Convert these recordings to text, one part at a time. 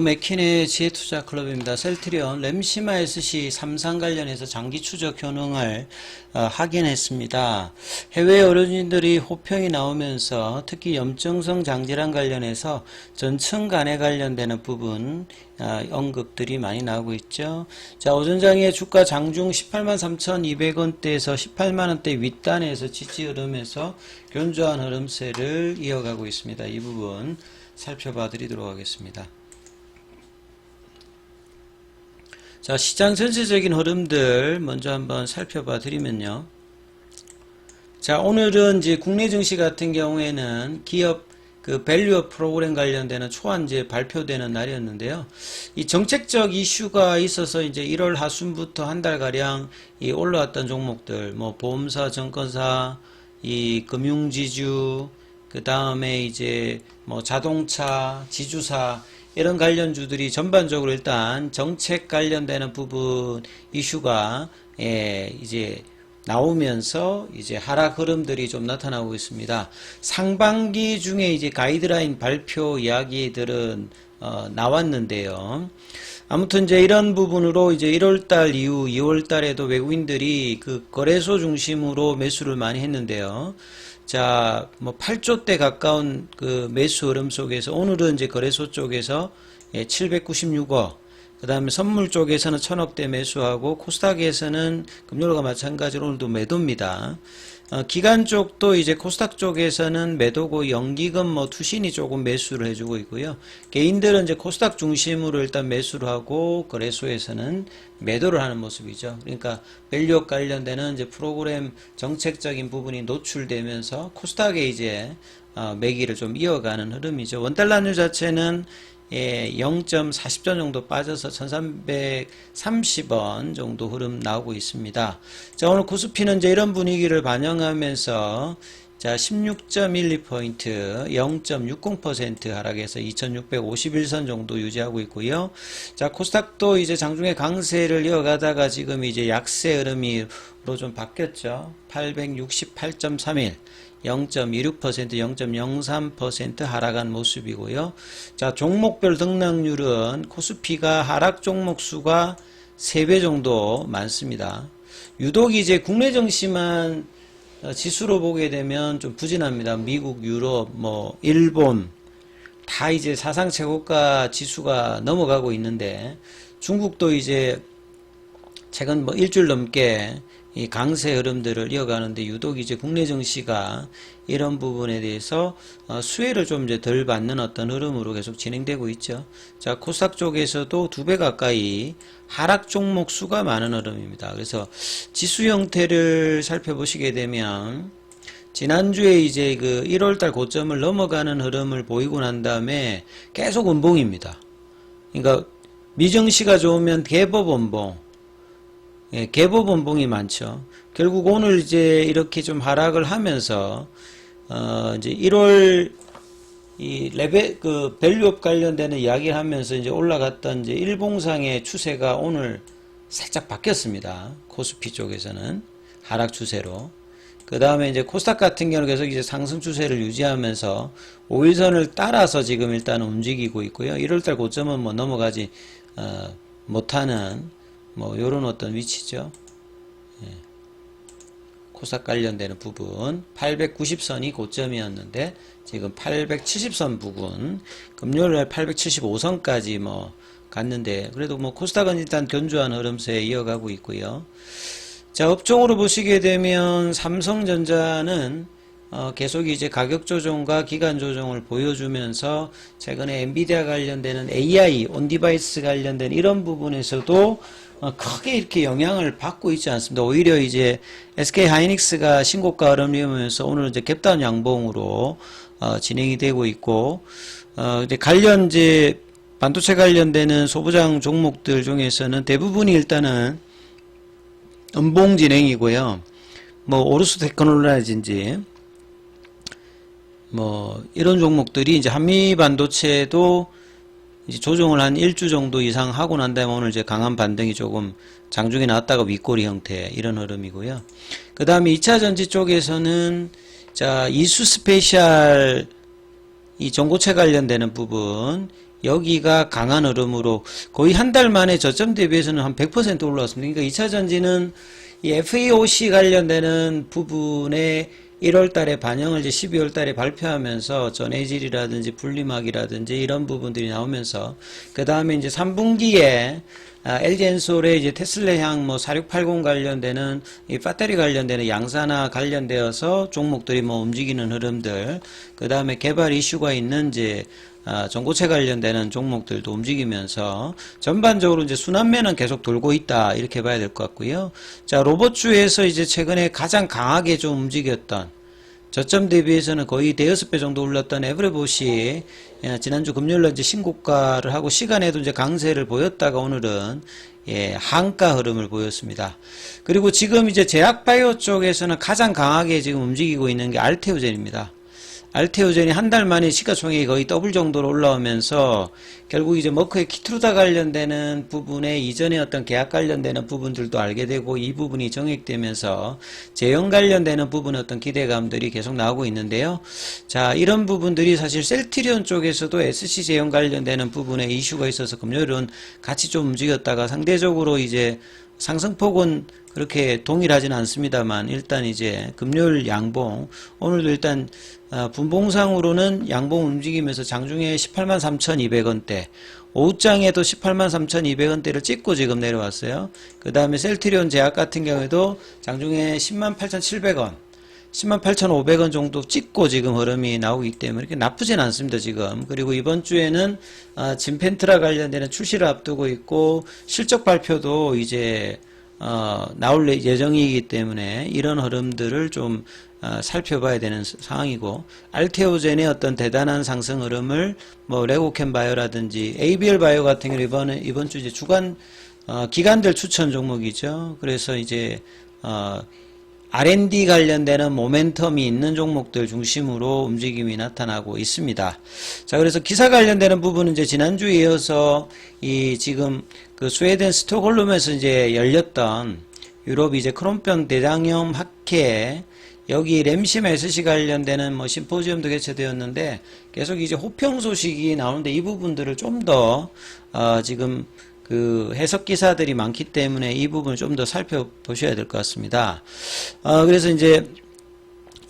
맥킨의 지혜투자클럽입니다. 셀트리온 램시마 SC 삼상 관련해서 장기 추적 효능을 확인했습니다. 해외 의료진들이 호평이 나오면서 특히 염증성 장질환 관련해서 전층 간에 관련되는 부분 언급들이 많이 나오고 있죠. 자, 오전장의 주가 장중 183,200원대에서 18만원대 윗단에서 지지 흐름에서 견조한 흐름세를 이어가고 있습니다. 이 부분 살펴봐 드리도록 하겠습니다. 자, 시장 전체적인 흐름들 먼저 한번 살펴봐 드리면요. 자, 오늘은 이제 국내 증시 같은 경우에는 기업 밸류업 프로그램 관련되는 초안제 발표되는 날이었는데요. 이 정책적 이슈가 있어서 이제 1월 하순부터 한 달가량 이 올라왔던 종목들, 뭐 보험사, 증권사, 이 금융지주, 그 다음에 이제 뭐 자동차, 지주사, 이런 관련주들이 전반적으로 일단 정책 관련되는 부분 이슈가 이제 나오면서 이제 하락 흐름들이 좀 나타나고 있습니다. 상반기 중에 이제 가이드라인 발표 이야기들은 나왔는데요. 아무튼 이제 이런 부분으로 이제 1월달 이후 2월달에도 외국인들이 그 거래소 중심으로 매수를 많이 했는데요. 자, 뭐 8조대 가까운 그 매수 흐름 속에서 오늘은 이제 거래소 쪽에서 796억, 그 다음에 선물 쪽에서는 1000억대 매수하고 코스닥에서는 금요일과 마찬가지로 오늘도 매도입니다. 기관 쪽도 이제 코스닥 쪽에서는 매도고 연기금 뭐 투신이 조금 매수를 해주고 있고요. 개인들은 이제 코스닥 중심으로 일단 매수를 하고 거래소에서는 매도를 하는 모습이죠. 그러니까 밸류업 관련되는 이제 프로그램 정책적인 부분이 노출되면서 코스닥에 이제 매기를 좀 이어가는 흐름이죠. 원달러율 자체는 0.40전 정도 빠져서 1330원 정도 흐름 나오고 있습니다. 자, 오늘 코스피는 이제 이런 분위기를 반영하면서 자, 16.12포인트 0.60% 하락해서 2651선 정도 유지하고 있고요. 자, 코스닥도 이제 장중에 강세를 이어가다가 지금 이제 약세 흐름으로 좀 바뀌었죠. 868.31 0.26%, 0.03% 하락한 모습이고요. 자, 종목별 등락률은 코스피가 하락 종목 수가 3배 정도 많습니다. 유독 이제 국내 증시만 지수로 보게 되면 좀 부진합니다. 미국, 유럽, 뭐 일본 다 이제 사상 최고가 지수가 넘어가고 있는데 중국도 이제 최근 뭐 일주일 넘게 이 강세 흐름들을 이어가는데 유독 이제 국내 증시가 이런 부분에 대해서 수혜를 좀 이제 덜 받는 어떤 흐름으로 계속 진행되고 있죠. 자, 코스닥 쪽에서도 2배 가까이 하락 종목 수가 많은 흐름입니다. 그래서 지수 형태를 살펴보시게 되면 지난주에 이제 그 1월달 고점을 넘어가는 흐름을 보이고 난 다음에 계속 음봉입니다. 그러니까 미증시가 좋으면 개법 음봉, 개법 음봉이 많죠. 결국 오늘 이제 이렇게 좀 하락을 하면서 이제 1월 이 레벨 밸류업 관련되는 이야기를 하면서 이제 올라갔던 이제 일봉상의 추세가 오늘 살짝 바뀌었습니다. 코스피 쪽에서는 하락 추세로. 그 다음에 이제 코스닥 같은 경우는 계속 이제 상승 추세를 유지하면서 5일선을 따라서 지금 일단 움직이고 있고요. 1월달 고점은 뭐 넘어가지 못하는 뭐 요런 어떤 위치죠. 코스닥 관련되는 부분 890선이 고점이었는데 지금 870선 부근 금요일날 875선까지 뭐 갔는데 그래도 뭐 코스닥은 일단 견조한 흐름세에 이어가고 있고요. 자, 업종으로 보시게 되면 삼성전자는 계속 이제 가격 조정과 기간 조정을 보여주면서 최근에 엔비디아 관련되는 AI, 온디바이스 관련된 이런 부분에서도 크게 이렇게 영향을 받고 있지 않습니다. 오히려 이제 SK 하이닉스가 신고가 흐름이면서 오늘 이제 갭다운 양봉으로 진행이 되고 있고, 이제 관련 이제 반도체 관련되는 소부장 종목들 중에서는 대부분이 일단은 음봉 진행이고요. 뭐 오르스 테크놀로지인지 뭐 이런 종목들이 이제 한미 반도체도 이제 조정을 한 1주 정도 이상 하고 난 다음에 오늘 이제 강한 반등이 조금 장중에 나왔다가 윗꼬리 형태 이런 흐름이고요. 그 다음에 2차 전지 쪽에서는 자, 이수 스페셜 이 전고체 관련되는 부분 여기가 강한 흐름으로 거의 한 달 만에 저점 대비해서는 한 100% 올라왔습니다. 그러니까 2차 전지는 이 FEOC 관련되는 부분에 1월 달에 반영을 이제 12월 달에 발표하면서 전해질이라든지 분리막이라든지 이런 부분들이 나오면서 그 다음에 이제 3분기에 LG엔솔의 이제 테슬라향 뭐 4680 관련되는 이 배터리 관련되는 양산화 관련되어서 종목들이 뭐 움직이는 흐름들, 그 다음에 개발 이슈가 있는 이제 전고체 관련되는 종목들도 움직이면서 전반적으로 이제 순환매는 계속 돌고 있다 이렇게 봐야 될 것 같고요. 자, 로봇주에서 이제 최근에 가장 강하게 좀 움직였던 저점 대비해서는 거의 대여섯 배 정도 올랐던 에브레봇이 지난주 금요일날 이제 신고가를 하고 시간에도 이제 강세를 보였다가 오늘은 한가 흐름을 보였습니다. 그리고 지금 이제 제약바이오 쪽에서는 가장 강하게 지금 움직이고 있는 게 알테오젠입니다. 알테오젠이 한 달 만에 시가총액이 거의 더블 정도로 올라오면서 결국 이제 머크의 키트루다 관련되는 부분에 이전에 어떤 계약 관련되는 부분들도 알게 되고 이 부분이 정액되면서 재형 관련되는 부분의 어떤 기대감들이 계속 나오고 있는데요. 자, 이런 부분들이 사실 셀트리온 쪽에서도 SC 재형 관련되는 부분에 이슈가 있어서 금요일은 같이 좀 움직였다가 상대적으로 이제 상승폭은 그렇게 동일하지는 않습니다만 일단 이제 금요일 양봉 오늘도 일단 분봉상으로는 양봉 움직이면서 장중에 183,200원대 오후장에도 183,200원대를 찍고 지금 내려왔어요. 그 다음에 셀트리온 제약 같은 경우에도 장중에 108,700원 108,500원 정도 찍고 지금 흐름이 나오기 때문에 이렇게 나쁘진 않습니다 지금. 그리고 이번 주에는 진펜트라 관련되는 출시를 앞두고 있고 실적 발표도 이제 나올 예정이기 때문에 이런 흐름들을 좀 살펴봐야 되는 상황이고, 알테오젠의 어떤 대단한 상승 흐름을 뭐 레고캠 바이오라든지 ABL 바이오 같은 경우 이번 주 이제 주간 기관들 추천 종목이죠. 그래서 이제 R&D 관련되는 모멘텀이 있는 종목들 중심으로 움직임이 나타나고 있습니다. 자, 그래서 기사 관련되는 부분은 이제 지난주에 이어서 이 지금 그 스웨덴 스톡홀름에서 이제 열렸던 유럽 이제 크론병 대장염 학회 여기 램시마 SC 관련되는 뭐 심포지엄도 개최되었는데 계속 이제 호평 소식이 나오는데 이 부분들을 좀 더 지금 그 해석 기사들이 많기 때문에 이 부분을 좀 더 살펴보셔야 될 것 같습니다. 그래서 이제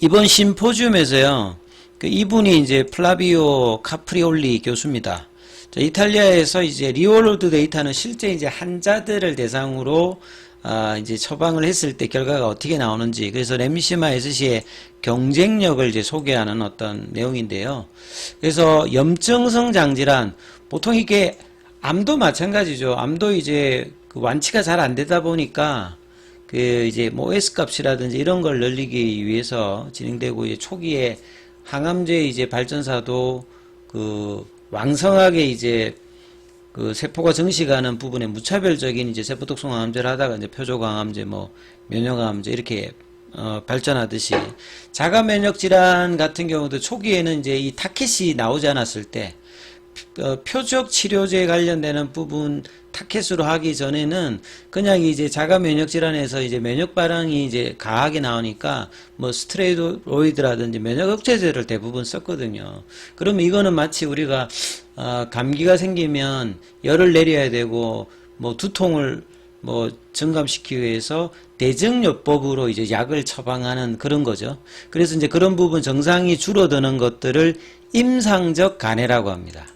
이번 심포지움에서요, 그 이분이 이제 플라비오 카프리올리 교수입니다. 자, 이탈리아에서 이제 리얼월드 데이터는 실제 이제 환자들을 대상으로 이제 처방을 했을 때 결과가 어떻게 나오는지, 그래서 램시마 SC의 경쟁력을 이제 소개하는 어떤 내용인데요. 그래서 염증성 장질환, 보통 이게 암도 마찬가지죠. 암도 이제 그 완치가 잘 안 되다 보니까 그 이제 뭐 OS 값이라든지 이런 걸 늘리기 위해서 진행되고, 이제 초기에 항암제 이제 발전사도 그 왕성하게 이제 그 세포가 증식하는 부분에 무차별적인 이제 세포독성 항암제를 하다가 이제 표적항암제, 뭐 면역항암제 이렇게 발전하듯이 자가 면역 질환 같은 경우도 초기에는 이제 이 타켓이 나오지 않았을 때 표적 치료제 관련되는 부분 타켓으로 하기 전에는 그냥 이제 자가 면역 질환에서 이제 면역 반응이 이제 강하게 나오니까 뭐 스테로이드라든지 면역 억제제를 대부분 썼거든요. 그러면 이거는 마치 우리가 감기가 생기면 열을 내려야 되고 뭐 두통을 뭐 증감시키기 위해서 대증요법으로 이제 약을 처방하는 그런 거죠. 그래서 이제 그런 부분 증상이 줄어드는 것들을 임상적 간해라고 합니다.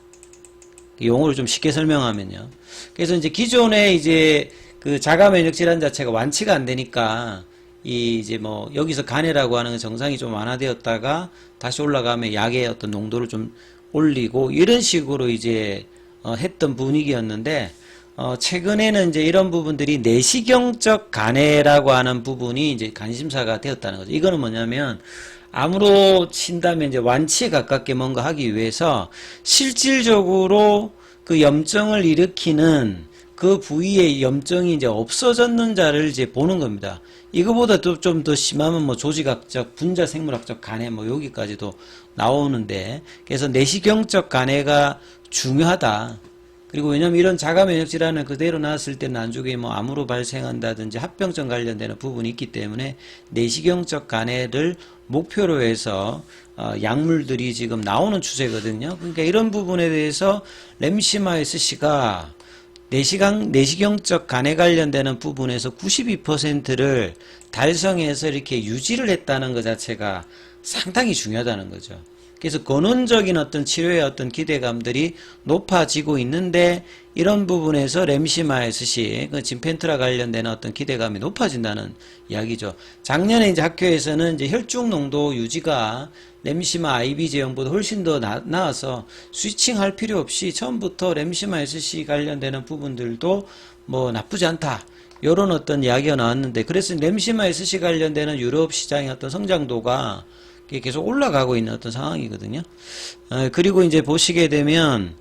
용어를 좀 쉽게 설명하면요. 그래서 이제 기존에 이제 그 자가 면역 질환 자체가 완치가 안 되니까 이제 뭐 여기서 간해라고 하는 정상이 좀 완화되었다가 다시 올라가면 약의 어떤 농도를 좀 올리고 이런 식으로 이제 했던 분위기였는데 최근에는 이제 이런 부분들이 내시경적 간해라고 하는 부분이 이제 관심사가 되었다는 거죠. 이거는 뭐냐면 암으로 친다면 이제 완치에 가깝게 뭔가 하기 위해서 실질적으로 그 염증을 일으키는 그 부위에 염증이 이제 없어졌는자를 이제 보는 겁니다. 이거보다 또 좀 더 심하면 뭐 조직학적, 분자 생물학적 간해 뭐 여기까지도 나오는데, 그래서 내시경적 간해가 중요하다. 그리고 왜냐면 이런 자가 면역 질환을 그대로 낳았을 때는 나중에 뭐 암으로 발생한다든지 합병증 관련되는 부분이 있기 때문에 내시경적 간해를 목표로 해서 약물들이 지금 나오는 추세거든요. 그러니까 이런 부분에 대해서 램시마SC가 내시경적 간에 관련되는 부분에서 92%를 달성해서 이렇게 유지를 했다는 것 자체가 상당히 중요하다는 거죠. 그래서 근원적인 어떤 치료의 어떤 기대감들이 높아지고 있는데 이런 부분에서 램시마SC, 그 진펜트라 관련된 어떤 기대감이 높아진다는 이야기죠. 작년에 이제 학교에서는 이제 혈중 농도 유지가 램시마 IV 제형보다 훨씬 더 나아서 스위칭할 필요 없이 처음부터 램시마SC 관련되는 부분들도 뭐 나쁘지 않다. 요런 어떤 이야기가 나왔는데, 그래서 램시마SC 관련되는 유럽 시장의 어떤 성장도가 계속 올라가고 있는 어떤 상황이거든요. 그리고 이제 보시게 되면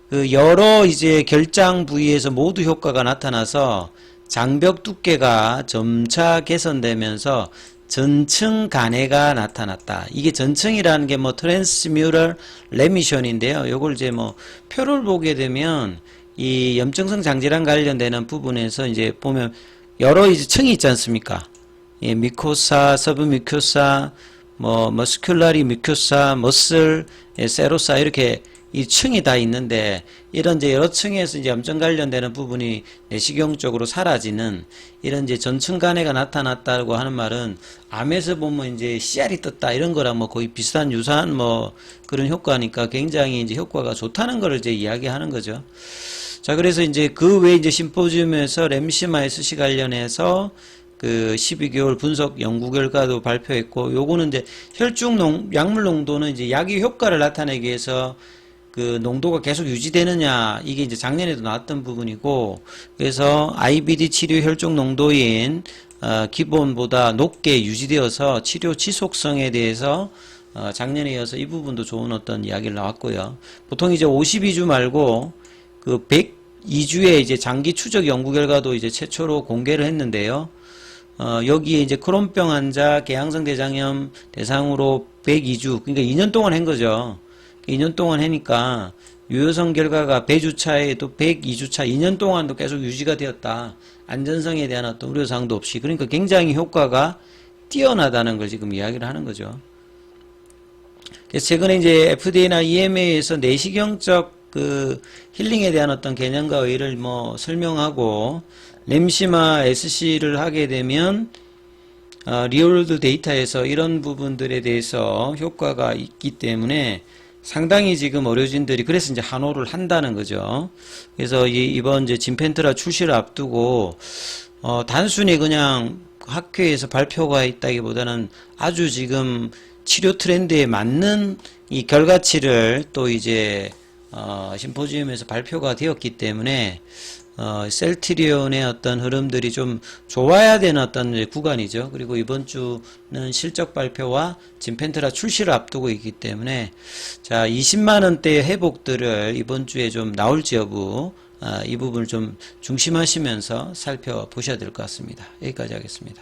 그 여러 이제 결장 부위에서 모두 효과가 나타나서 장벽 두께가 점차 개선되면서 전층 간해가 나타났다. 이게 전층이라는 게 뭐 트랜스뮤럴 레미션인데요. 요걸 이제 뭐 표를 보게 되면 이 염증성 장질환 관련되는 부분에서 이제 보면 여러 이제 층이 있지 않습니까? 예, 미코사, 서브미코사, 뭐 머스큘라리 미코사, 머슬, 세로사 이렇게 이 층이 다 있는데, 이런 이제 여러 층에서 이제 염증 관련되는 부분이 내시경적으로 사라지는 이런 이제 전층 간해가 나타났다고 하는 말은 암에서 보면 이제 씨알이 떴다 이런 거랑 뭐 거의 비슷한 유사한 뭐 그런 효과니까 굉장히 이제 효과가 좋다는 걸 이제 이야기하는 거죠. 자, 그래서 이제 그 외에 이제 심포지움에서 램시마SC 관련해서 그 12개월 분석 연구 결과도 발표했고, 요거는 이제 혈중 약물 농도는 이제 약의 효과를 나타내기 위해서 그 농도가 계속 유지되느냐, 이게 이제 작년에도 나왔던 부분이고, 그래서 IBD 치료 혈중 농도인 기본보다 높게 유지되어서 치료 지속성에 대해서 작년에 이어서 이 부분도 좋은 어떤 이야기를 나왔고요. 보통 이제 52주 말고 그 102주의 이제 장기 추적 연구 결과도 이제 최초로 공개를 했는데요. 여기에 이제 크론병 환자 개양성 대장염 대상으로 102주, 그러니까 2년 동안 한 거죠. 2년 동안 하니까 유효성 결과가 배주차에도 102주차 2년 동안도 계속 유지가 되었다. 안전성에 대한 어떤 우려사항도 없이. 그러니까 굉장히 효과가 뛰어나다는 걸 지금 이야기를 하는 거죠. 그래서 최근에 이제 FDA나 EMA에서 내시경적 그 힐링에 대한 어떤 개념과 의의를 뭐 설명하고, 램시마SC를 하게 되면 리얼월드 데이터에서 이런 부분들에 대해서 효과가 있기 때문에 상당히 지금 의료진들이 그래서 이제 한호를 한다는 거죠. 그래서 이번 이제 진펜트라 출시를 앞두고 단순히 그냥 학회에서 발표가 있다기보다는 아주 지금 치료 트렌드에 맞는 이 결과치를 또 이제 심포지움에서 발표가 되었기 때문에 셀트리온의 어떤 흐름들이 좀 좋아야 되는 어떤 구간이죠. 그리고 이번 주는 실적 발표와 진펜트라 출시를 앞두고 있기 때문에, 자, 20만원대의 회복들을 이번 주에 좀 나올지 여부, 이 부분을 좀 중심하시면서 살펴보셔야 될 것 같습니다. 여기까지 하겠습니다.